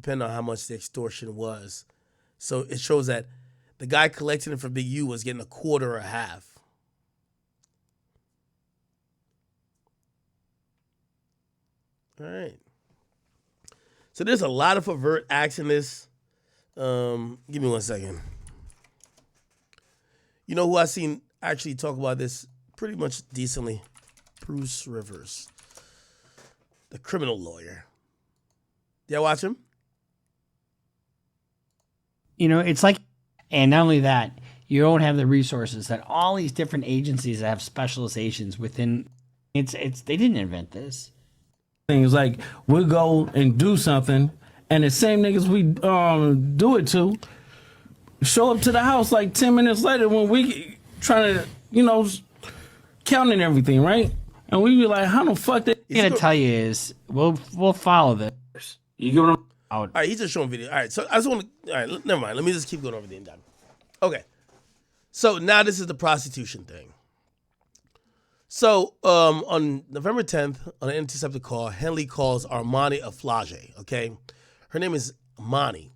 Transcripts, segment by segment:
depending on how much the extortion was. So it shows that the guy collecting it from Big U was getting a quarter or a half. All right. So there's a lot of overt acts in this. Give me 1 second. You know who I seen actually talk about this pretty much decently? Bruce Rivers, the criminal lawyer. Y'all watch him? You know, it's like, and not only that, you don't have the resources that all these different agencies that have specializations within. It's they didn't invent this. Things like we'll go and do something, and the same niggas we do it to show up to the house like 10 minutes later when we trying to, counting everything, right? And we be like, how the fuck that? What I'm gonna tell you is we'll follow this. You get what I'm All right, he's just showing video. All right, so I just want to. All right, never mind. Let me just keep going over the indictment. Okay, so now this is the prostitution thing. So on November 10th, on an intercepted call, Henley calls Armani Aflage. Okay, her name is Mani,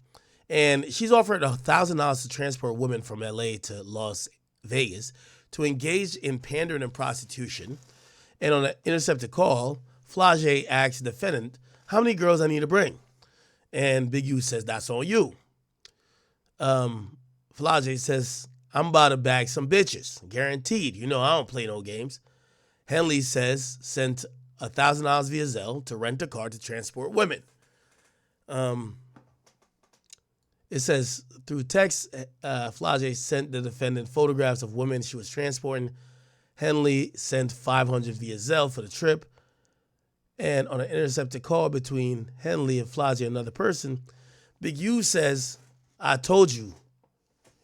and she's offered $1,000 to transport women from LA to Las Vegas to engage in pandering and prostitution. And on an intercepted call, Flage asks the defendant, how many girls I need to bring? And Big U says, that's on you. Flage says, I'm about to bag some bitches. Guaranteed. I don't play no games. Henley says, sent $1,000 via Zelle to rent a car to transport women. It says, through text, Flage sent the defendant photographs of women she was transporting. Henley sent $500 via Zelle for the trip. And on an intercepted call between Henley and Flage and another person, Big U says, I told you.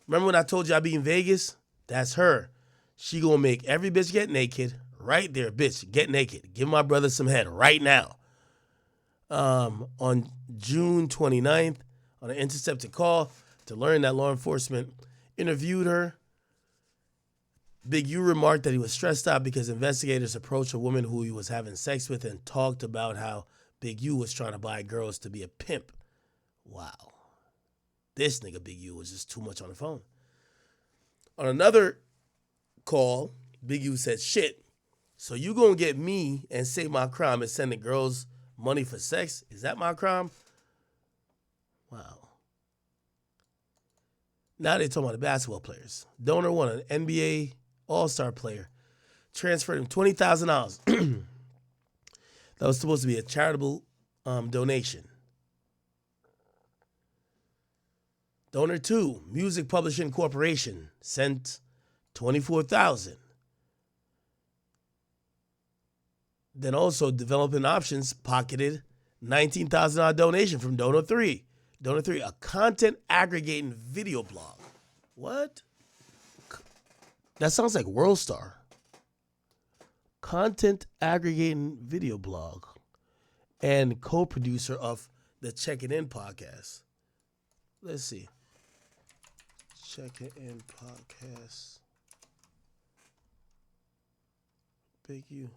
Remember when I told you I'd be in Vegas? That's her. She gonna make every bitch get naked. Right there, bitch, get naked. Give my brother some head right now. On June 29th, on an intercepted call to learn that law enforcement interviewed her, Big U remarked that he was stressed out because investigators approached a woman who he was having sex with and talked about how Big U was trying to buy girls to be a pimp. Wow. This nigga Big U was just too much on the phone. On another call, Big U said, shit, so you gonna get me and say my crime is sending girls money for sex? Is that my crime? Wow. Now they're talking about the basketball players. Donor one, an NBA All-Star player, transferred him $20,000. That was supposed to be a charitable donation. Donor 2, Music Publishing Corporation, sent $24,000. Then also Developing Options pocketed $19,000 donation from Donor 3. Donor 3, a content aggregating video blog. What? That sounds like WorldStar. Content aggregating video blog and co-producer of the Check It In podcast. Let's see. Check It In podcast. Big U.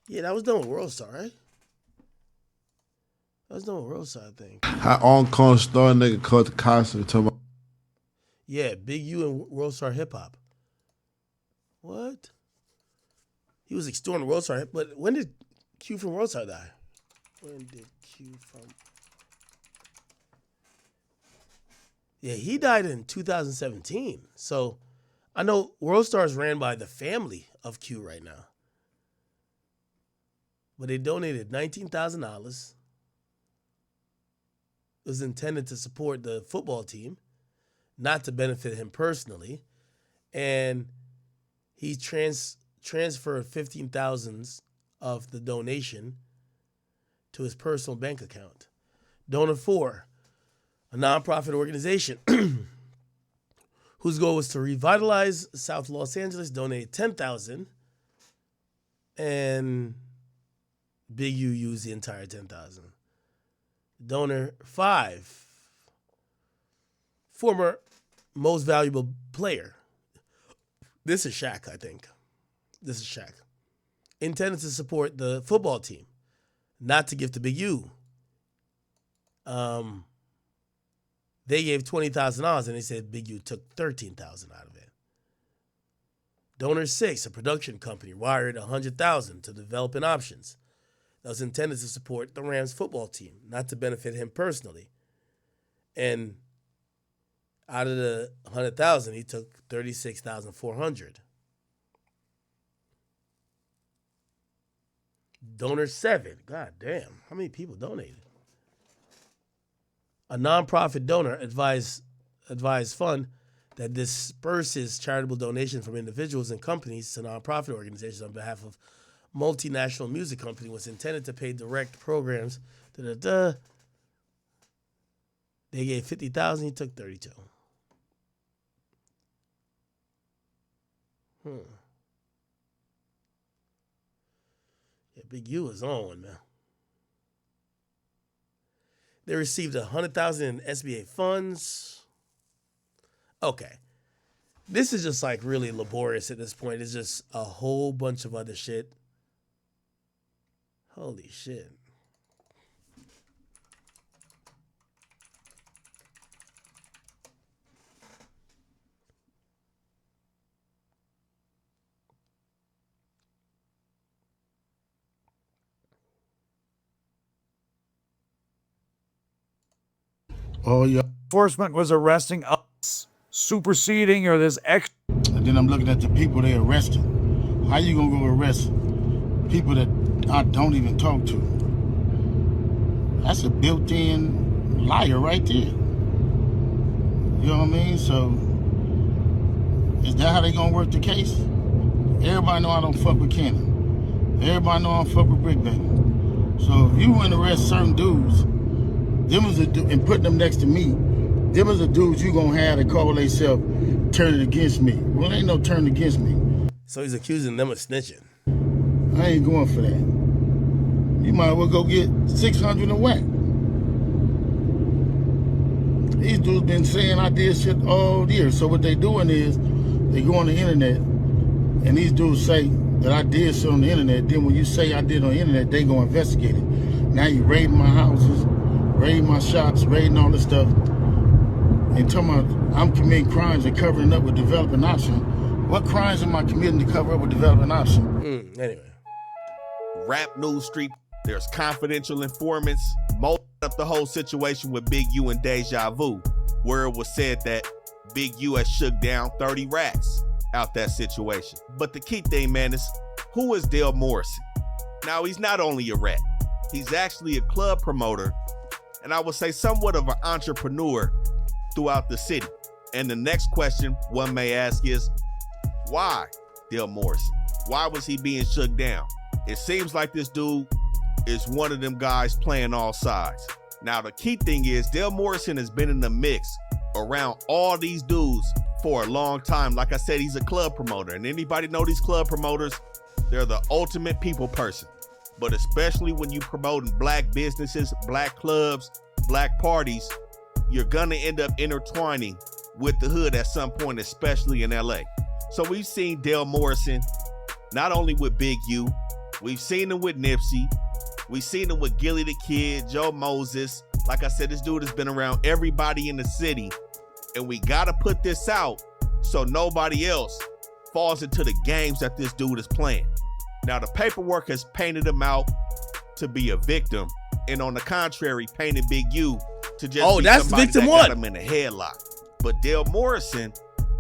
Yeah, that was done with WorldStar, right? That was done with WorldStar, I think. How on Con Star nigga called the concert talking about. Yeah, Big U and WorldStar Hip Hop. What? He was extorting WorldStar, but when did Q from WorldStar die? When did Q from? Yeah, he died in 2017. So I know WorldStar is ran by the family of Q right now. But they donated $19,000. It was intended to support the football team, not to benefit him personally. And he transferred $15,000 of the donation to his personal bank account. Donor 4, a nonprofit organization whose goal was to revitalize South Los Angeles, donated $10,000, and Big U used the entire $10,000. Donor 5, former most valuable player. This is Shaq, I think. This is Shaq. Intended to support the football team, not to give to Big U. They gave $20,000 and they said Big U took $13,000 out of it. Donor 6, a production company, wired $100,000 to developing options that was intended to support the Rams football team, not to benefit him personally. And out of the $100,000, he took $36,400. Donor 7, god damn, how many people donated? A nonprofit donor advised fund that disperses charitable donations from individuals and companies to nonprofit organizations on behalf of multinational music company was intended to pay direct programs. They gave $50,000, he took $32,000. Yeah, Big U is on one, man. They received $100,000 in SBA funds. Okay. This is just like really laborious at this point. It's just a whole bunch of other shit. Holy shit. Oh, yeah. Enforcement was arresting us, superseding or this ex. And then I'm looking at the people they arrested. How you gonna go arrest people that I don't even talk to? That's a built-in liar right there. You know what I mean? So, is that how they gonna work the case? Everybody know I don't fuck with Cannon. Everybody know I don't fuck with Brick Baby. So if you want to arrest certain dudes, and put them next to me, them is the dudes you gonna have to call themselves turning against me. Well, ain't no turn against me. So he's accusing them of snitching. I ain't going for that. You might as well go get 600 and whack. These dudes been saying I did shit all year. So what they doing is they go on the internet and these dudes say that I did shit on the internet. Then when you say I did on the internet, they go investigate it. Now you raiding my houses, raiding my shops, raiding all this stuff, and talking about I'm committing crimes and covering up with developing option. What crimes am I committing to cover up with developing option? Anyway. Rap News Street, there's confidential informants, most up the whole situation with Big U and Deja Vu, where it was said that Big U has shook down 30 racks out that situation. But the key thing, man, is who is Dale Morrison? Now, he's not only a rat, he's actually a club promoter, and I would say somewhat of an entrepreneur throughout the city. And the next question one may ask is, why Dale Morrison? Why was he being shook down? It seems like this dude is one of them guys playing all sides. Now, the key thing is Dale Morrison has been in the mix around all these dudes for a long time. Like I said, he's a club promoter, and anybody know these club promoters, they're the ultimate people person. But especially when you promoting black businesses, black clubs, black parties, you're gonna end up intertwining with the hood at some point, especially in LA. So we've seen Dale Morrison, not only with Big U, we've seen him with Nipsey, we've seen him with Gilly the Kid, Joe Moses. Like I said, this dude has been around everybody in the city, and we gotta put this out so nobody else falls into the games that this dude is playing. Now, the paperwork has painted him out to be a victim, and on the contrary, painted Big U to just be that's somebody victim that one. got him in a headlock. But Dale Morrison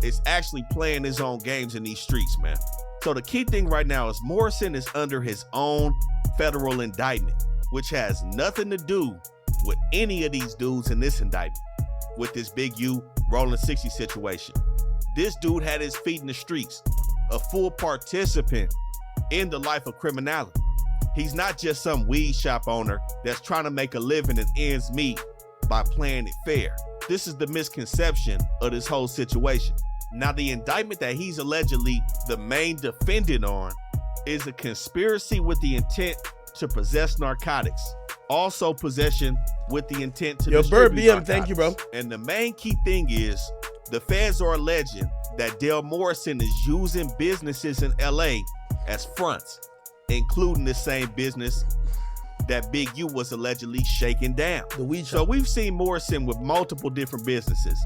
is actually playing his own games in these streets, man. So the key thing right now is Morrison is under his own federal indictment, which has nothing to do with any of these dudes in this indictment, with this Big U Rolling 60 situation. This dude had his feet in the streets, a full participant in the life of criminality. He's not just some weed shop owner that's trying to make a living and ends meet by playing it fair. This is the misconception of this whole situation. Now, the indictment that he's allegedly the main defendant on is a conspiracy with the intent to possess narcotics. Also possession with the intent to distribute Bird BM, narcotics. thank you, bro. And the main key thing is the feds are alleging that Dale Morrison is using businesses in LA as fronts, including the same business that Big U was allegedly shaking down. The weed So shop. we've seen Morrison with multiple different businesses.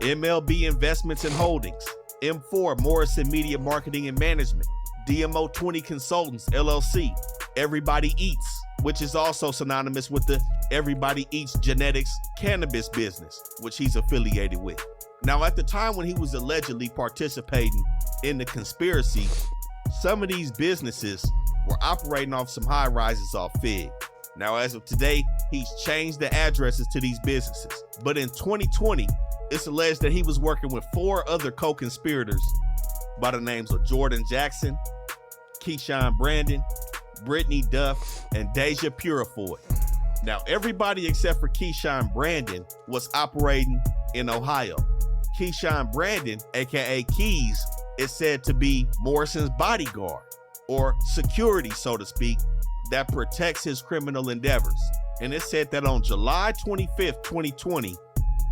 MLB Investments and Holdings, M4 Morrison Media Marketing and Management, DMO 20 Consultants LLC, Everybody Eats, which is also synonymous with the Everybody Eats Genetics cannabis business, which he's affiliated with. Now, at the time when he was allegedly participating in the conspiracy, some of these businesses were operating off some high rises off Fig. Now, as of today, he's changed the addresses to these businesses. But in 2020, it's alleged that he was working with 4 other co-conspirators by the names of Jordan Jackson, Keyshawn Brandon, Brittany Duff, and Deja Purifoy. Now, everybody except for Keyshawn Brandon was operating in Ohio. Keyshawn Brandon, aka Keys, is said to be Morrison's bodyguard, or security, so to speak, that protects his criminal endeavors. And it's said that on July 25th, 2020,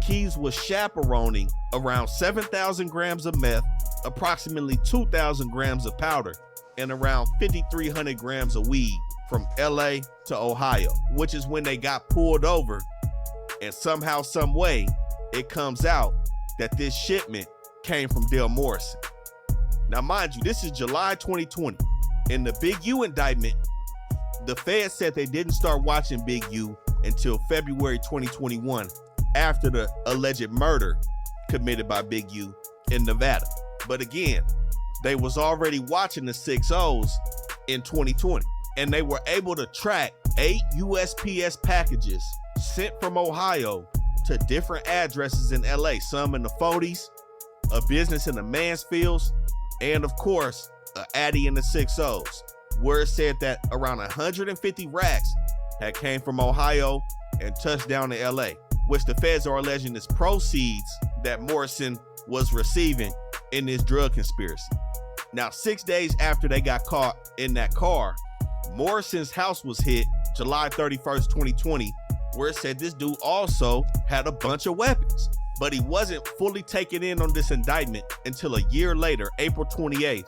Keys was chaperoning around 7,000 grams of meth, approximately 2,000 grams of powder, and around 5,300 grams of weed from LA to Ohio, which is when they got pulled over. And somehow, some way, it comes out that this shipment came from Dale Morrison. Now, mind you, this is July 2020. In the Big U indictment, the Fed said they didn't start watching Big U until February 2021, after the alleged murder committed by Big U in Nevada. But again, they was already watching the 6-0s in 2020, and they were able to track 8 USPS packages sent from Ohio to different addresses in LA, some in the 40s, a business in the Mansfields, and of course, a Addy in the 6-0s, where it said that around 150 racks had came from Ohio and touched down in LA, which the feds are alleging is proceeds that Morrison was receiving in this drug conspiracy. Now, 6 days after they got caught in that car, Morrison's house was hit July 31st, 2020, where it said this dude also had a bunch of weapons. But he wasn't fully taken in on this indictment until a year later, April 28th,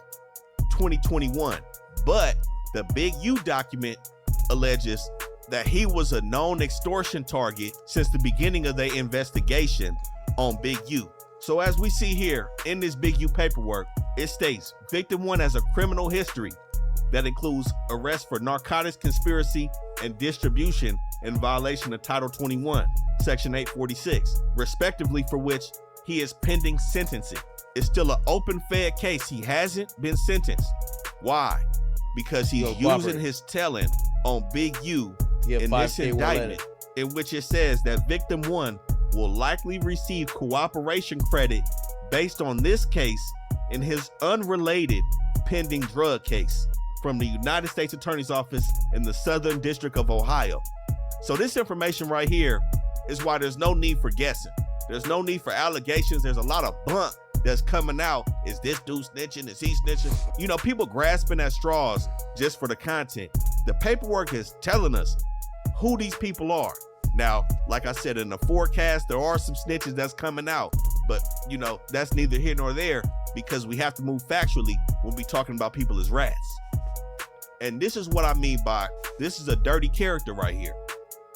2021. But the Big U document alleges that he was a known extortion target since the beginning of their investigation on Big U. So as we see here in this Big U paperwork, it states victim 1 has a criminal history that includes arrest for narcotics conspiracy and distribution in violation of Title 21, Section 846, respectively, for which he is pending sentencing. It's still an open Fed case. He hasn't been sentenced. Why? Because he's using his telling on Big U in this indictment, in which it says that victim 1 will likely receive cooperation credit based on this case in his unrelated pending drug case from the United States Attorney's Office in the Southern District of Ohio. So this information right here is why there's no need for guessing. There's no need for allegations. There's a lot of bunk that's coming out. Is this dude snitching? Is he snitching? You know, people grasping at straws just for the content. The paperwork is telling us who these people are. Now, like I said, in the forecast, there are some snitches that's coming out, but you know, that's neither here nor there because we have to move factually when we talking about people as rats. And this is what I mean by this is a dirty character right here.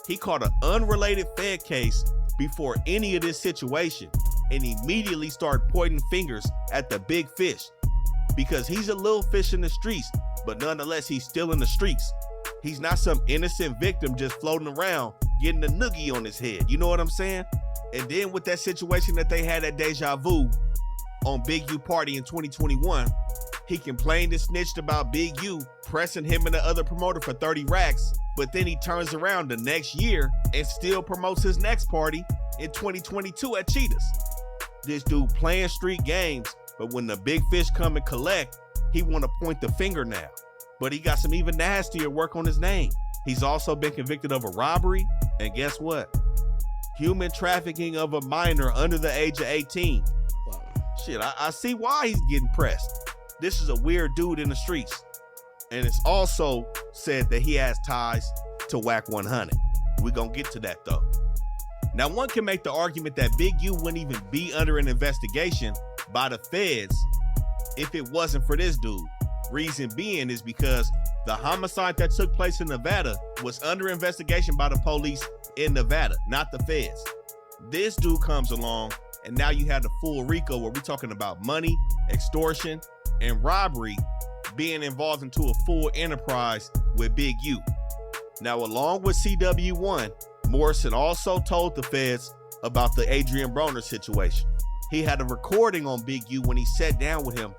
He caught an unrelated Fed case before any of this situation and immediately started pointing fingers at the big fish because he's a little fish in the streets, but nonetheless, he's still in the streets. He's not some innocent victim just floating around getting a noogie on his head. You know what I'm saying? And then with that situation that they had at Deja Vu on Big U Party in 2021, he complained and snitched about Big U pressing him and the other promoter for 30 racks, but then he turns around the next year and still promotes his next party in 2022 at Cheetahs. This dude playing street games, but when the big fish come and collect, he want to point the finger now. But he got some even nastier work on his name. He's also been convicted of a robbery, and guess what? Human trafficking of a minor under the age of 18. Wow. Shit, I see why he's getting pressed. This is a weird dude in the streets. And it's also said that he has ties to Whack 100. We're gonna get to that though. Now, one can make the argument that Big U wouldn't even be under an investigation by the feds if it wasn't for this dude. Reason being is because The homicide that took place in Nevada was under investigation by the police in Nevada, not the feds. This dude comes along, and now you have the full RICO where we're talking about money, extortion, and robbery being involved into a full enterprise with Big U. Now, along with CW1, Morrison also told the feds about the Adrian Broner situation. He had a recording on Big U when he sat down with him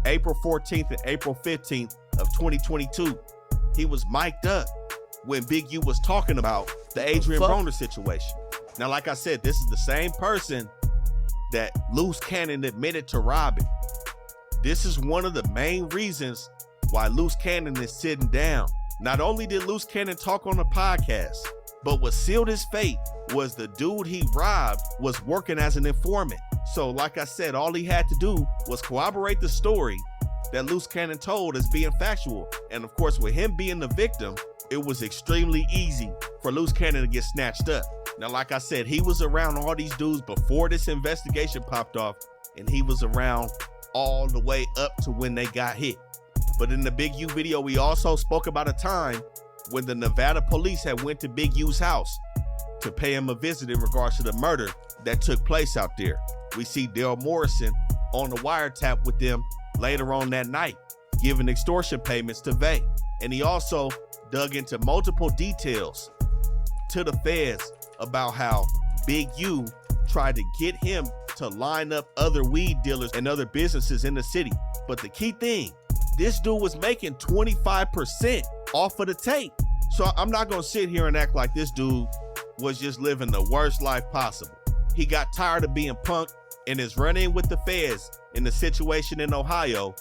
April 14th and April 15th of 2022. He was mic'd up when Big U was talking about the Adrian Broner situation. Now, like I said, this is the same person that Loose Cannon admitted to robbing. This is one of the main reasons why Loose Cannon is sitting down. Not only did Loose Cannon talk on the podcast, but what sealed his fate was the dude he robbed was working as an informant. So like I said, all he had to do was corroborate the story that Loose Cannon told as being factual. And of course, with him being the victim, it was extremely easy for Loose Cannon to get snatched up. Now, like I said, he was around all these dudes before this investigation popped off, and he was around all the way up to when they got hit. But in the Big U video, we also spoke about a time when the Nevada police had went to Big U's house to pay him a visit in regards to the murder that took place out there. We see Dale Morrison on the wiretap with them later on that night, giving extortion payments to Vay. And he also dug into multiple details to the feds about how Big U tried to get him to line up other weed dealers and other businesses in the city. But the key thing, this dude was making 25% off of the tape. So I'm not gonna sit here and act like this dude was just living the worst life possible. He got tired of being punked, and his run-in with the feds in the situation in Ohio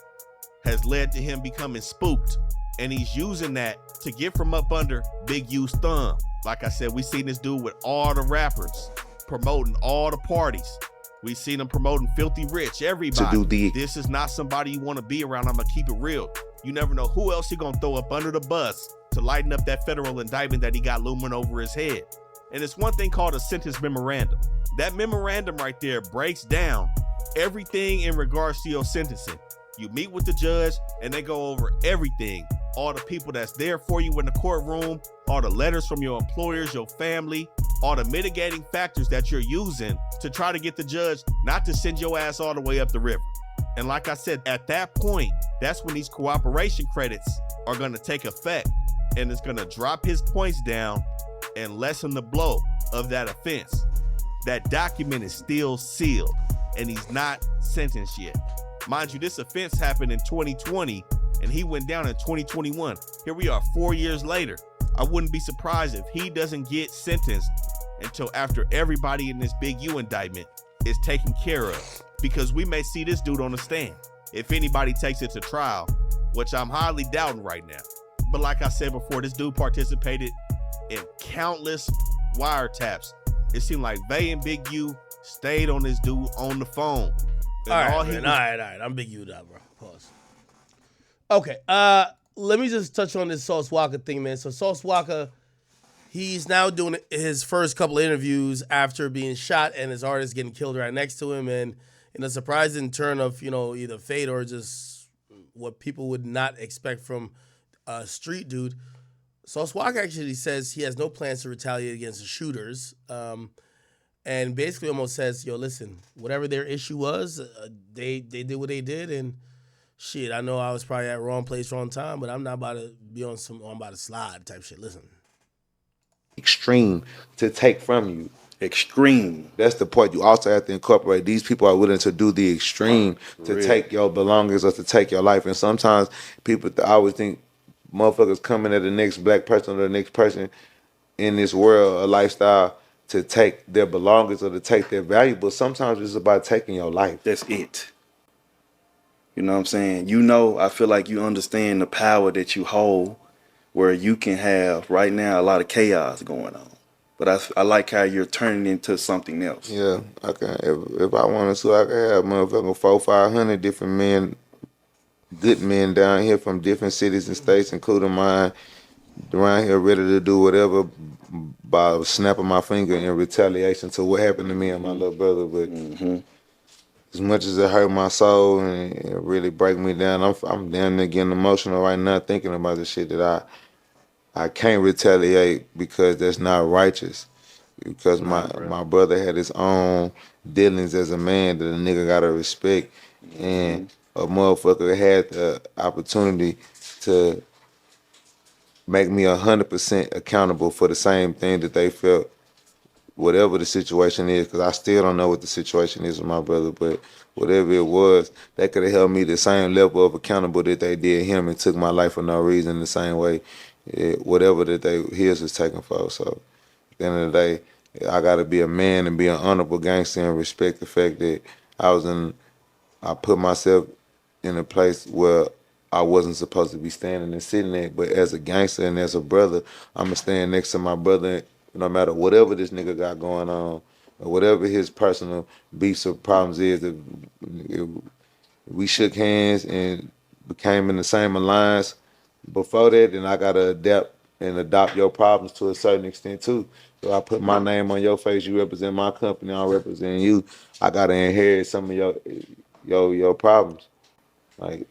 has led to him becoming spooked. And he's using that to get from up under Big U's thumb. Like I said, we seen this dude with all the rappers, promoting all the parties. We seen him promoting Filthy Rich, everybody. This is not somebody you want to be around. I'm gonna keep it real. You never know who else he gonna throw up under the bus to lighten up that federal indictment that he got looming over his head. And it's one thing called a sentence memorandum. That memorandum right there breaks down everything in regards to your sentencing. You meet with the judge and they go over everything. All the people that's there for you in the courtroom, all the letters from your employers, your family, all the mitigating factors that you're using to try to get the judge not to send your ass all the way up the river. And like I said, at that point, that's when these cooperation credits are going to take effect, and it's going to drop his points down and lessen the blow of that offense. That document is still sealed, and he's not sentenced yet. Mind you, this offense happened in 2020, and he went down in 2021. Here we are 4 years later. I wouldn't be surprised if he doesn't get sentenced until after everybody in this Big U indictment is taken care of, because we may see this dude on the stand if anybody takes it to trial, which I'm highly doubting right now. But like I said before, this dude participated in countless wiretaps. It seemed like Vay and Big U stayed on this dude on the phone. All right. I'm Big U now, bro. Pause. Okay. Let me just touch on this Sauce Walker thing, man. So Sauce Walker, he's now doing his first couple of interviews after being shot and his artist getting killed right next to him. And in a surprising turn of, either fate or just what people would not expect from a street dude, Sauce Walker actually says he has no plans to retaliate against the shooters. And basically almost says, listen, whatever their issue was, they did what they did. And shit, I know I was probably at wrong place, wrong time, but I'm not about to be on I'm about to slide type shit. Listen. Extreme to take from you. Extreme. That's the part you also have to incorporate. These people are willing to do the extreme to take your belongings or to take your life. And sometimes people always think motherfuckers coming at the next black person or the next person in this world, a lifestyle, to take their belongings or to take their valuables. Sometimes it's about taking your life. That's it. You know what I'm saying? I feel like you understand the power that you hold, where you can have right now a lot of chaos going on. But I like how you're turning into something else. Yeah, I can. If I wanted to, I could have motherfucking 400-500 different men, good men down here from different cities and states, including mine, around here ready to do whatever by snapping my finger in retaliation to what happened to me and my little brother. But as much as it hurt my soul and it really break me down, I'm damn near getting emotional right now thinking about the shit that I can't retaliate because that's not righteous. Because my brother had his own dealings as a man that a nigga gotta respect, and a motherfucker had the opportunity to make me 100% accountable for the same thing that they felt, whatever the situation is. Because I still don't know what the situation is with my brother, but whatever it was, they could have held me the same level of accountable that they did him and took my life for no reason the same way, whatever that his was taken for. So at the end of the day, I gotta be a man and be an honorable gangster and respect the fact that I put myself in a place where I wasn't supposed to be standing and sitting there. But as a gangster and as a brother, I'ma stand next to my brother no matter whatever this nigga got going on or whatever his personal beefs or problems is. If we shook hands and became in the same alliance before that, then I gotta adapt and adopt your problems to a certain extent too. So I put my name on your face, you represent my company, I represent you. I gotta inherit some of your problems. Like,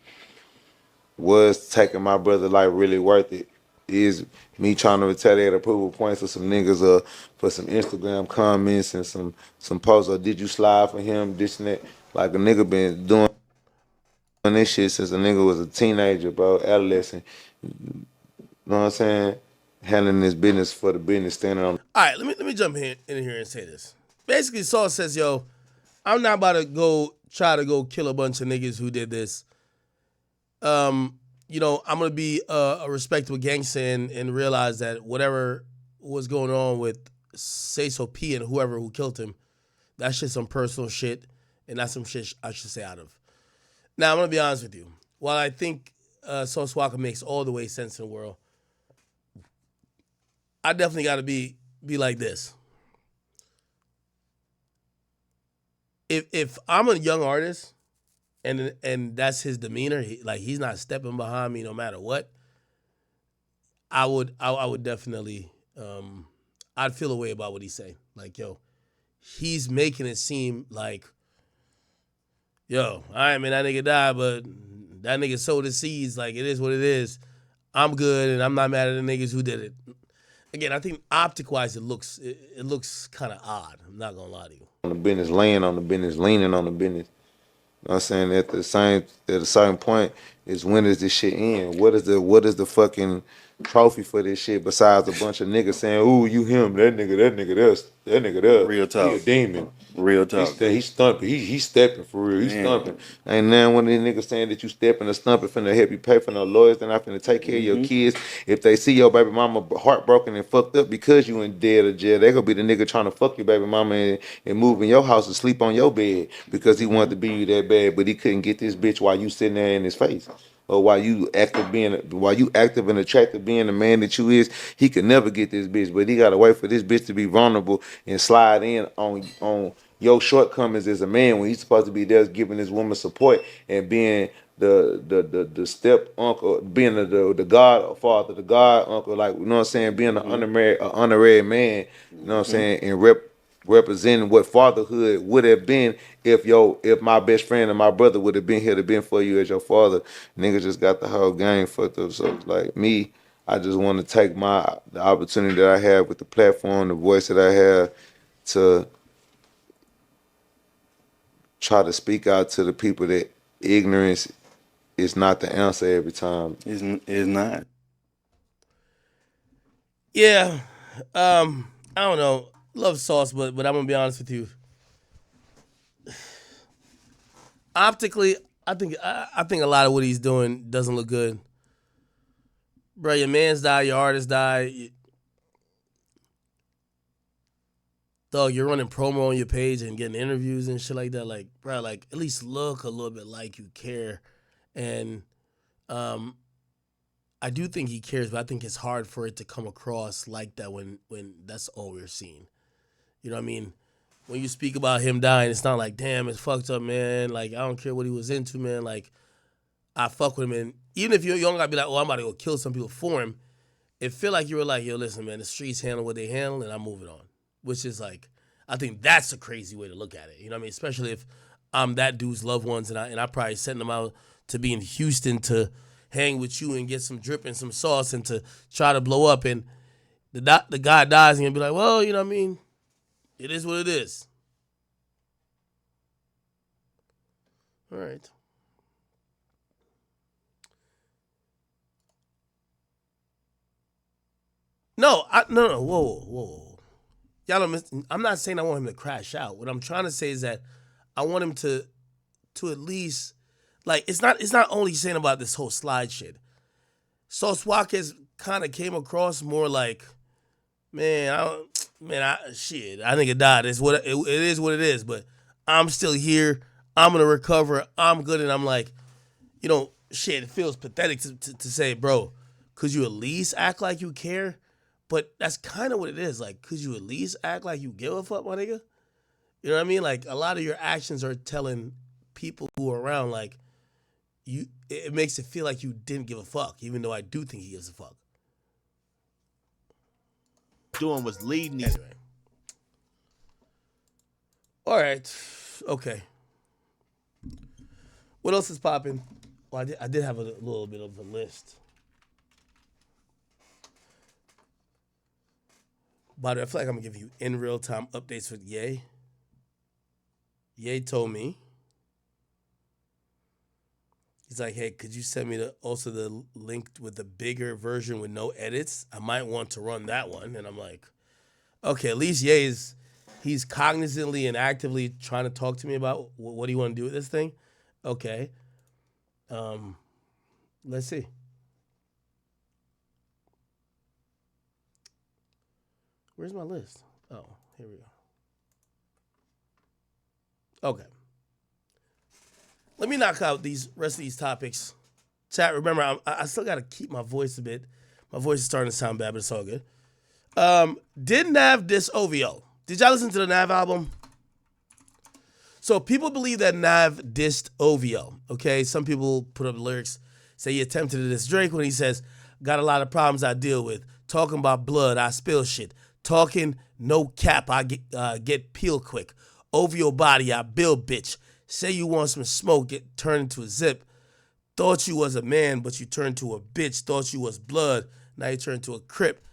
was taking my brother life really worth it? Is me trying to retaliate approval points for some niggas or for some Instagram comments and some posts, or did you slide for him, this and that? Like, a nigga been doing this shit since a nigga was a teenager, bro, adolescent. You know what I'm saying? Handling this business for the business, standing on. All right, let me jump in here and say this. Basically, Saul says, yo, I'm not about to try to go kill a bunch of niggas who did this. You know, I'm gonna be a respectable gangster and realize that whatever was going on with Say So P and whoever who killed him, that's just some personal shit, and that's some shit I should stay out of. Now, I'm gonna be honest with you. While I think Sauce Walker makes all the way sense in the world, I definitely got to be like this. If I'm a young artist and that's his demeanor, he's not stepping behind me no matter what, I would definitely I'd feel a way about what he's saying. Like, yo, he's making it seem like, yo, all right, man, that nigga died, but that nigga sowed the seeds. Like, it is what it is. I'm good, and I'm not mad at the niggas who did it. Again, I think optic-wise, it looks kind of odd. I'm not gonna lie to you. On the business, laying on the business, leaning on the business. You know what I'm saying? At a certain point is, when does this shit end? What is the fucking trophy for this shit besides a bunch of niggas saying, ooh, you him, that nigga there. Real talk. He a demon. Real talk. He's stumping. He's stepping for real. He's stumping. Ain't none one of these niggas saying that you stepping or stumping finna help you pay for no lawyers. They're not finna take care of your kids. If they see your baby mama heartbroken and fucked up because you in dead or jail, they gonna be the nigga trying to fuck your baby mama and move in your house and sleep on your bed because he wanted to be you that bad, but he couldn't get this bitch while you sitting there in his face. Or while you active and attractive being the man that you is, he could never get this bitch. But he gotta wait for this bitch to be vulnerable and slide in on your shortcomings as a man when he's supposed to be there giving his woman support and being the step uncle, being the godfather, the god uncle, like, you know what I'm saying, being an honorary man, you know what I'm saying, and representing what fatherhood would have been if my best friend and my brother would have been here to been for you as your father. Niggas just got the whole game fucked up. So like me, I just want to take the opportunity that I have with the platform, the voice that I have, to try to speak out to the people that ignorance is not the answer every time. It's not. Yeah, I don't know. Love Sauce, but I'm gonna be honest with you. Optically, I think a lot of what he's doing doesn't look good. Bro, your man's died, your artist died. Dog, you're running promo on your page and getting interviews and shit like that. Like, bro, like, at least look a little bit like you care. And I do think he cares, but I think it's hard for it to come across like that when that's all we're seeing. You know what I mean? When you speak about him dying, it's not like, damn, it's fucked up, man. Like, I don't care what he was into, man. Like, I fuck with him. And even if you don't gotta be like, oh, I'm about to go kill some people for him, it feel like you were like, yo, listen, man, the streets handle what they handle, and I'm moving on. Which is like, I think that's a crazy way to look at it. You know what I mean? Especially if I'm that dude's loved ones, and I probably sent them out to be in Houston to hang with you and get some drip and some sauce and to try to blow up, and the guy dies and you'll be like, well, you know what I mean? It is what it is. All right. No, whoa. Y'all don't I'm not saying I want him to crash out. What I'm trying to say is that I want him to at least, like, it's not only saying about this whole slide shit. Sauce Walker's kind of came across more like, I think it died. It is what it is, but I'm still here. I'm gonna recover. I'm good, and I'm like, it feels pathetic to say, bro, could you at least act like you care? But that's kind of what it is. Like, could you at least act like you give a fuck, my nigga? You know what I mean? Like, a lot of your actions are telling people who are around, like, it makes it feel like you didn't give a fuck, even though I do think he gives a fuck. Doing was leading these. Anyway. All right. Okay. What else is popping? Well, I did have a little bit of a list. By the way, I feel like I'm going to give you in real time updates with Ye. Ye told me. He's like, hey, could you send me the link with the bigger version with no edits? I might want to run that one. And I'm like, okay, at least Ye he's cognizantly and actively trying to talk to me about what do you want to do with this thing? Okay. Let's see. Where's my list? Oh, here we go. Okay. Let me knock out these rest of these topics. Chat, remember, I still got to keep my voice a bit. My voice is starting to sound bad, but it's all good. Did Nav diss OVO? Did y'all listen to the Nav album? So people believe that Nav dissed OVO, okay? Some people put up lyrics, say he attempted to diss Drake when he says, got a lot of problems I deal with. Talking about blood, I spill shit. Talking no cap, I get peeled quick. OVO body, I build bitch. Say you want some smoke, get turned into a zip. Thought you was a man, but you turned to a bitch. Thought you was blood, now you turned to a crip.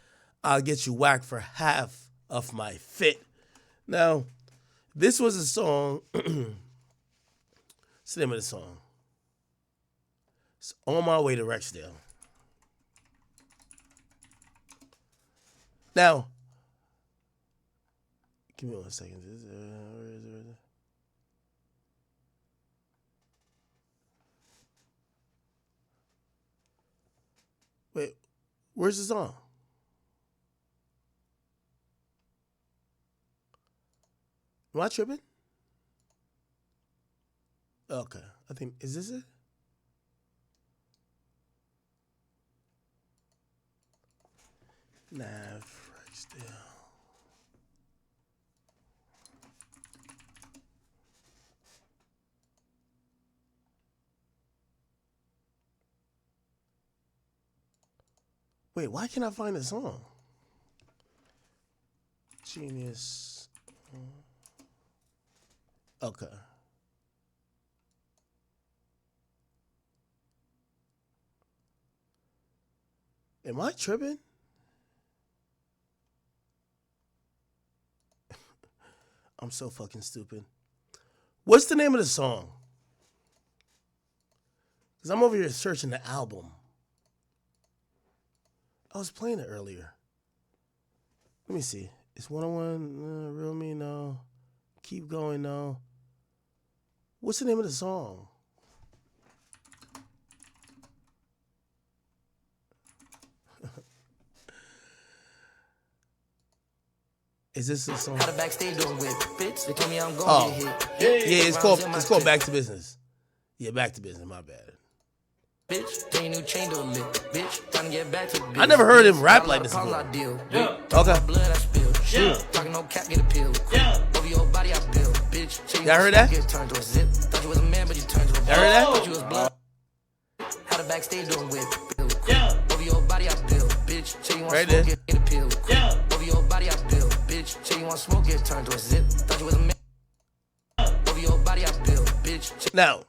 I'll get you whacked for half of my fit. Now, this was a song. What's the name of the song? It's On My Way to Rexdale. Now, give me 1 second. Where is it? Wait, where's the song? Am I tripping? Okay, I think, is this it? Nav, Rexdale. Wait, why can't I find the song? Genius. Okay. Am I tripping? I'm so fucking stupid. What's the name of the song? Because I'm over here searching the album. I was playing it earlier. Let me see. It's 101, Real Me, no. Keep Going, no. What's the name of the song? Is this a song? Oh, yeah, it's called Back to Business. Yeah, Back to Business, my bad. I never heard him rap like this before. Yeah. Okay. Yeah. Y'all heard that? Y'all heard that? Right there. Now,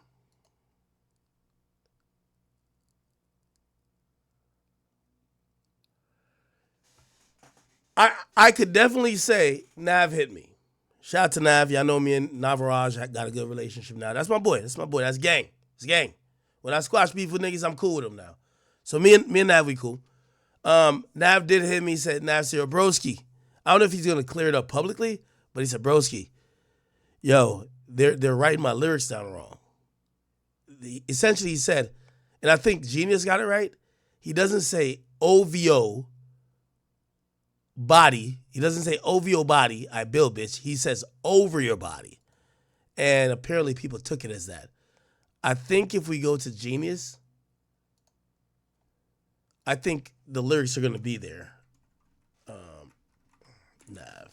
I could definitely say Nav hit me. Shout out to Nav. Y'all know me and Navaraj got a good relationship now. That's my boy. That's my boy. That's gang. It's gang. When I squash beef with niggas, I'm cool with them now. So me and Nav, we cool. Nav did hit me. He said, Nav said, broski. I don't know if he's going to clear it up publicly, but he said, broski, yo, they're writing my lyrics down wrong. Essentially, he said, and I think Genius got it right, he doesn't say OVO body. He doesn't say OVO body, I build bitch. He says over your body. And apparently people took it as that. I think if we go to Genius, I think the lyrics are going to be there. Nav.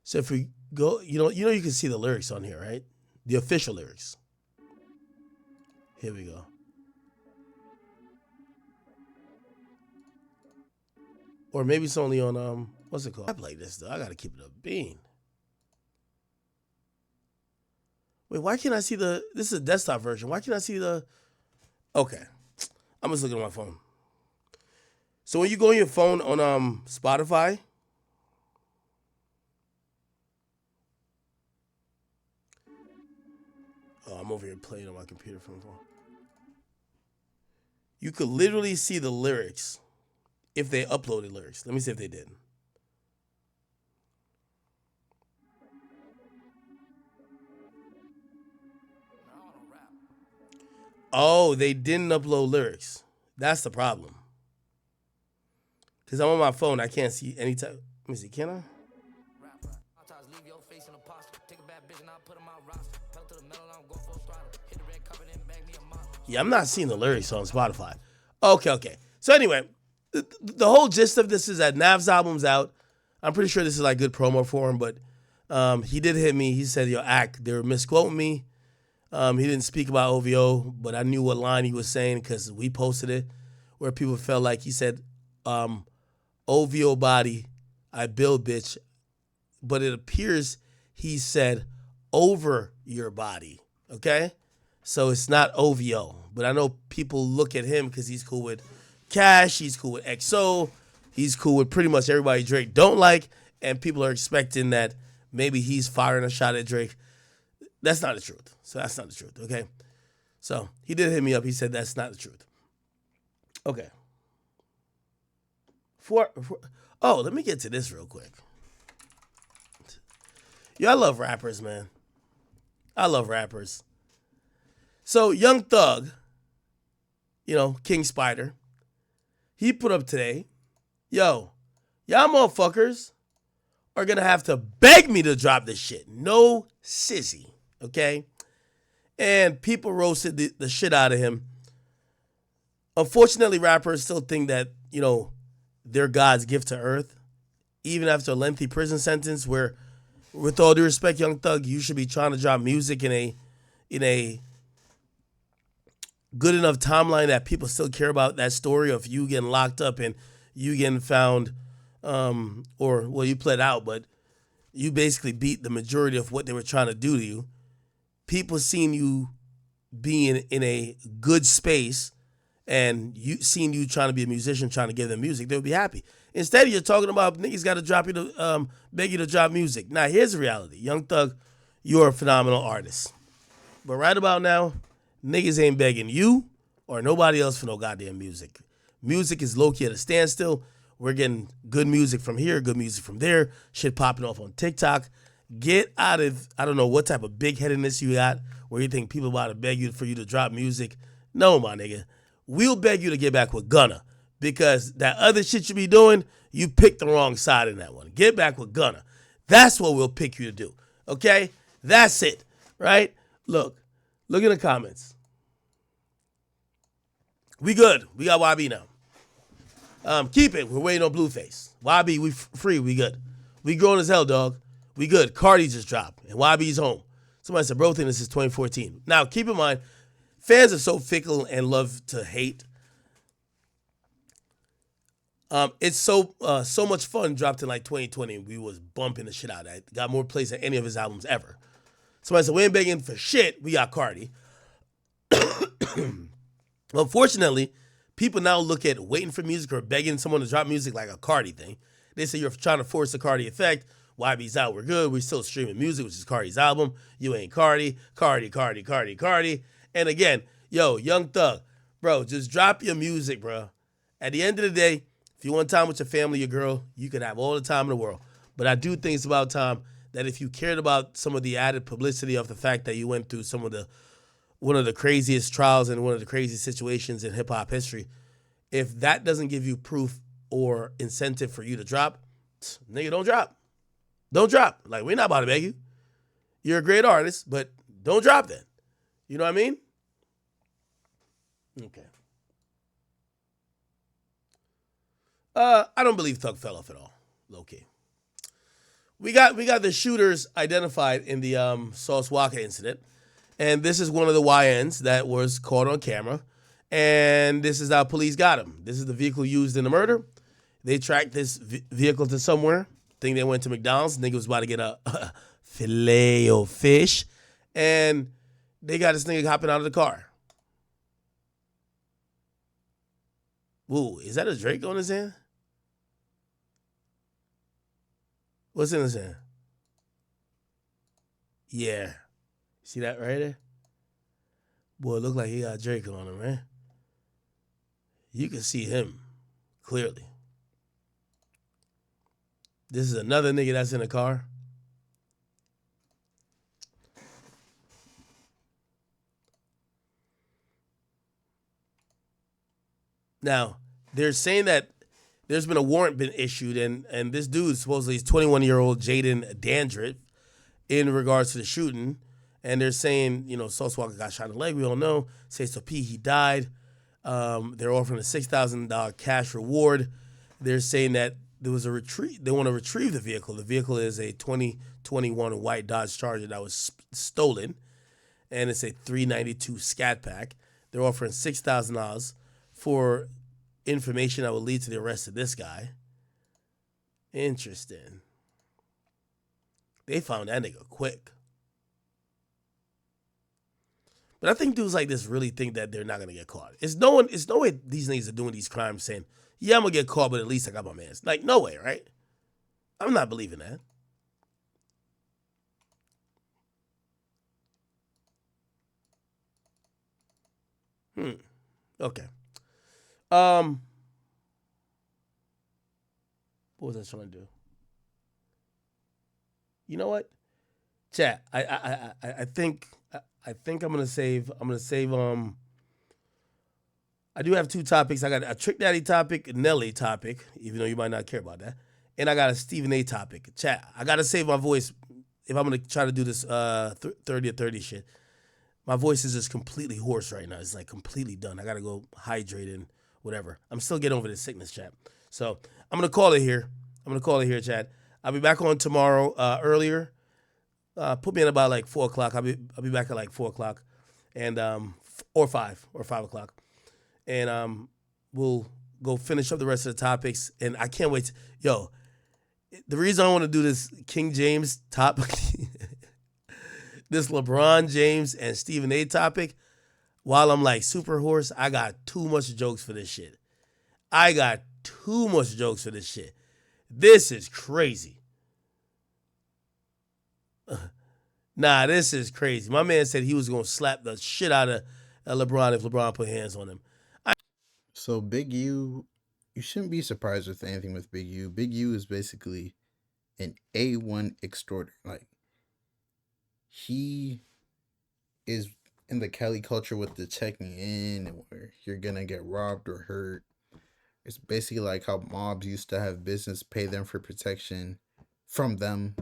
So if we go, you know you can see the lyrics on here, right? The official lyrics. Here we go. Or maybe it's only on what's it called? I like this though. I gotta keep it a bean. Wait, why can't I see the? This is a desktop version. Why can't I see the? Okay, I'm just looking at my phone. So when you go on your phone on Spotify, oh, I'm over here playing on my computer from the phone. You could literally see the lyrics if they uploaded lyrics. Let me see if they did. Oh, they didn't upload lyrics. That's the problem. Because I'm on my phone, I can't see any type. Let me see, can I? Yeah, I'm not seeing the lyrics on Spotify. Okay. So anyway, the whole gist of this is that Nav's album's out. I'm pretty sure this is like good promo for him, but he did hit me. He said, yo, Ak, they were misquoting me. He didn't speak about OVO, but I knew what line he was saying because we posted it where people felt like he said, OVO body, I build bitch. But it appears he said over your body, okay? So it's not OVO. But I know people look at him because he's cool with Cash, he's cool with XO, he's cool with pretty much everybody Drake don't like, and people are expecting that maybe he's firing a shot at Drake. That's not the truth. So that's not the truth, okay? So he did hit me up. He said that's not the truth. Okay. Let me get to this real quick. Yo, I love rappers, man. I love rappers. So Young Thug, King Spider, he put up today, yo, y'all motherfuckers are going to have to beg me to drop this shit. No sissy, okay? And people roasted the shit out of him. Unfortunately, rappers still think that, they're God's gift to earth, even after a lengthy prison sentence where, with all due respect, Young Thug, you should be trying to drop music in a good enough timeline that people still care about that story of you getting locked up and you getting found, you pled out, but you basically beat the majority of what they were trying to do to you. People seen you being in a good space and you seen you trying to be a musician, trying to give them music, they would be happy. Instead, you're talking about niggas got to drop you to beg you to drop music. Now, here's the reality. Young Thug, you're a phenomenal artist. But right about now, niggas ain't begging you or nobody else for no goddamn music. Music is low-key at a standstill. We're getting good music from here, good music from there, shit popping off on TikTok. Get out of, I don't know what type of big-headedness you got where you think people about to beg you for you to drop music. No, my nigga. We'll beg you to get back with Gunna because that other shit you be doing, you picked the wrong side in that one. Get back with Gunna. That's what we'll pick you to do, okay? That's it, right? Look in the comments. We good. We got YB now. Keep it. We're waiting on Blueface. YB, we free. We good. We grown as hell, dog. We good. Cardi just dropped, and YB's home. Somebody said, bro, think this is 2014. Now, keep in mind, fans are so fickle and love to hate. It's so much fun dropped in like 2020. We was bumping the shit out of that. Got more plays than any of his albums ever. Somebody said, we ain't begging for shit. We got Cardi. Unfortunately, people now look at waiting for music or begging someone to drop music like a Cardi thing. They say you're trying to force the Cardi effect. YB's out, we're good. We're still streaming music, which is Cardi's album. You ain't Cardi. Cardi. And again, yo, Young Thug, bro, just drop your music, bro. At the end of the day, if you want time with your family, your girl, you can have all the time in the world. But I do think it's about time that if you cared about some of the added publicity of the fact that you went through one of the craziest trials and one of the craziest situations in hip hop history, if that doesn't give you proof or incentive for you to drop, nigga, don't drop. Don't drop. Like, we're not about to beg you. You're a great artist, but don't drop then. You know what I mean? Okay. I don't believe Thug fell off at all. Low key. We got the shooters identified in the Sauce Walker incident, and this is one of the YNs that was caught on camera, and this is how police got him. This is the vehicle used in the murder. They tracked this vehicle to somewhere. Think they went to McDonald's. Nigga was about to get a filet of fish, and they got this nigga hopping out of the car. Ooh, is that a Drake on his hand? What's in his hand? Yeah. See that right there? Boy, it look like he got Drake on him, man. You can see him clearly. This is another nigga that's in a car. Now, they're saying that there's been a warrant been issued, and this dude supposedly is 21-year-old Jaden Dandridge in regards to the shooting. And they're saying, Sauce Walker got shot in the leg. We don't know. Say so P, he died. They're offering a $6,000 cash reward. They're saying that there was a retrieve. They want to retrieve the vehicle. The vehicle is a 2021 white Dodge Charger that was stolen, and it's a 392 Scat Pack. They're offering $6,000 for information that will lead to the arrest of this guy. Interesting. They found that nigga quick. But I think dudes like this really think that they're not gonna get caught. It's no way these niggas are doing these crimes saying, yeah, I'm gonna get caught, but at least I got my mans. Like, no way, right? I'm not believing that. Okay. What was I trying to do? You know what? Chat. I think I'm gonna save. I do have two topics. I got a Trick Daddy topic, a Nelly topic, even though you might not care about that, and I got a Stephen A topic. Chat. I gotta save my voice if I'm gonna try to do this 30 or 30 shit. My voice is just completely hoarse right now. It's like completely done. I gotta go hydrate and whatever. I'm still getting over this sickness, chat. So I'm gonna call it here. Chat. I'll be back on tomorrow earlier. Put me in about like 4 o'clock. I'll be back at like 4 o'clock, and or 5 o'clock, and we'll go finish up the rest of the topics. And I can't wait. The reason I want to do this King James topic, this LeBron James and Stephen A topic, while I'm like super hoarse, I got too much jokes for this shit. This is crazy. Nah, this is crazy. My man said he was going to slap the shit out of LeBron if LeBron put hands on him. So Big U, you shouldn't be surprised with anything with Big U. Big U is basically an A1 extorter. Like, he is in the Cali culture with the checking in where you're going to get robbed or hurt. It's basically like how mobs used to have business pay them for protection from them,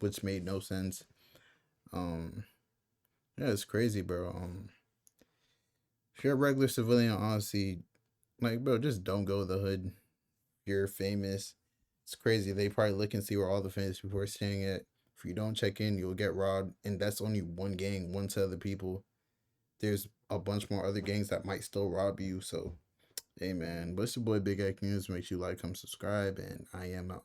which made no sense. Yeah, it's crazy, bro. If you're a regular civilian, honestly, like, bro, just don't go to the hood. You're famous. It's crazy. They probably look and see where all the famous people are staying at. If you don't check in, you'll get robbed. And that's only one gang, one set of the people. There's a bunch more other gangs that might still rob you. So Hey man, but it's your boy Big Act News. Make sure you like, comment, subscribe, and I am out.